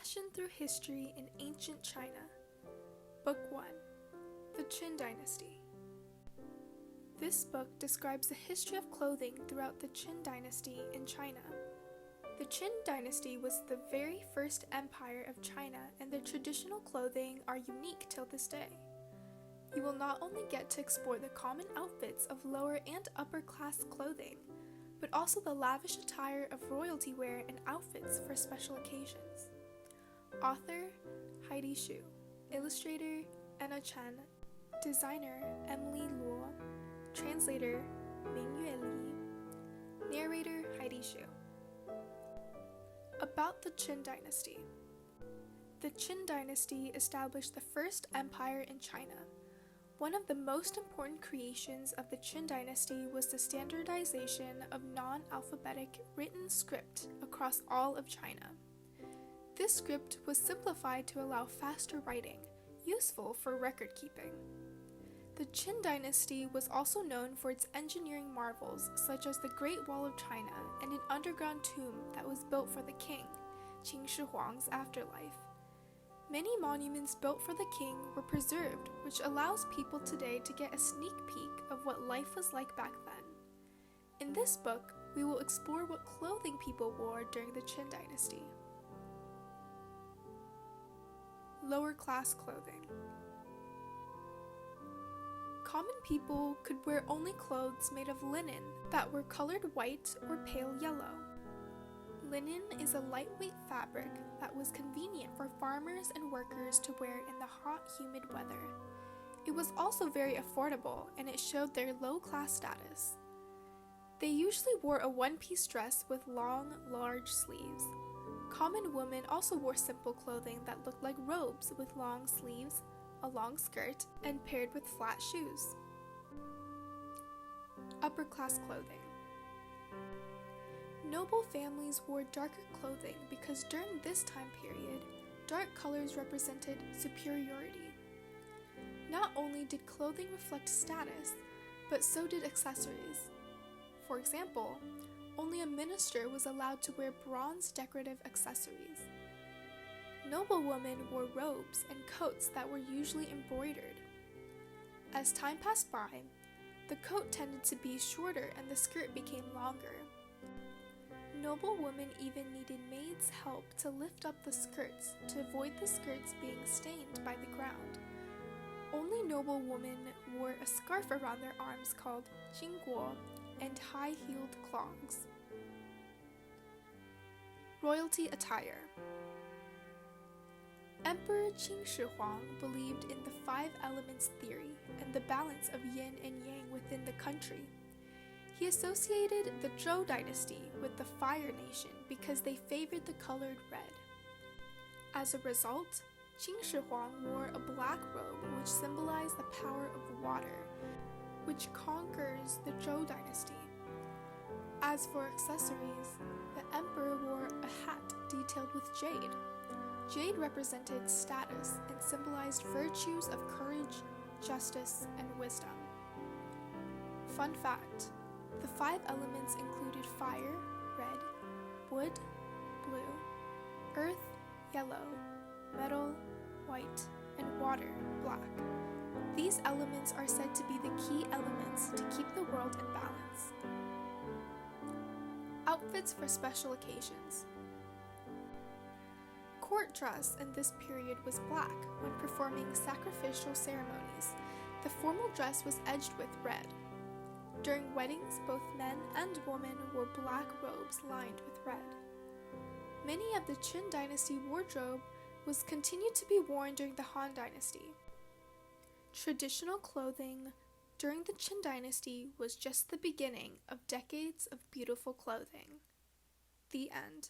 Fashion Through History in Ancient China. Book 1. The Qin Dynasty. This book describes the history of clothing throughout the Qin Dynasty in China. The Qin Dynasty was the very first empire of China, and their traditional clothing are unique till this day. You will not only get to explore the common outfits of lower and upper class clothing, but also the lavish attire of royalty wear and outfits for special occasions. Author Haidee Xu, Illustrator Ena Chen, Designer Emily Luo, Translator Mingyue Li, Narrator Haidee Xu. About the Qin Dynasty. The Qin Dynasty established the first empire in China. One of the most important creations of the Qin Dynasty was the standardization of non-alphabetic written script across all of China. This script was simplified to allow faster writing, useful for record keeping. The Qin Dynasty was also known for its engineering marvels, such as the Great Wall of China and an underground tomb that was built for the king, Qin Shi Huang's afterlife. Many monuments built for the king were preserved, which allows people today to get a sneak peek of what life was like back then. In this book, we will explore what clothing people wore during the Qin Dynasty. Lower class clothing. Common people could wear only clothes made of linen that were colored white or pale yellow. Linen is a lightweight fabric that was convenient for farmers and workers to wear in the hot, humid weather. It was also very affordable, and it showed their low-class status. They usually wore a one-piece dress with long, large sleeves. Common women also wore simple clothing that looked like robes with long sleeves, a long skirt, and paired with flat shoes. Upper-class clothing. Noble families wore darker clothing because during this time period, dark colors represented superiority. Not only did clothing reflect status, but so did accessories. For example, only a minister was allowed to wear bronze decorative accessories. Noblewomen wore robes and coats that were usually embroidered. As time passed by, the coat tended to be shorter and the skirt became longer. Noblewomen even needed maids' help to lift up the skirts to avoid the skirts being stained by the ground. Only noblewomen wore a scarf around their arms called jingguo and high-heeled clogs. Royalty attire. Emperor Qin Shi Huang believed in the 5 elements theory and the balance of yin and yang within the country. He associated the Zhou dynasty with the Fire Nation because they favored the colored red. As a result, Qin Shi Huang wore a black robe which symbolized the power of water, which conquers the Zhou dynasty. As for accessories, the emperor wore a hat detailed with jade. Jade represented status and symbolized virtues of courage, justice, and wisdom. Fun fact: the 5 elements included fire, red, wood, blue, earth, yellow, metal, white, and water, black. These elements are said to be the key elements to keep the world in balance. Outfits for special occasions. Court dress in this period was black when performing sacrificial ceremonies. The formal dress was edged with red. During weddings, both men and women wore black robes lined with red. Many of the Qin Dynasty wardrobe was continued to be worn during the Han Dynasty. Traditional clothing during the Qin Dynasty was just the beginning of decades of beautiful clothing. The end.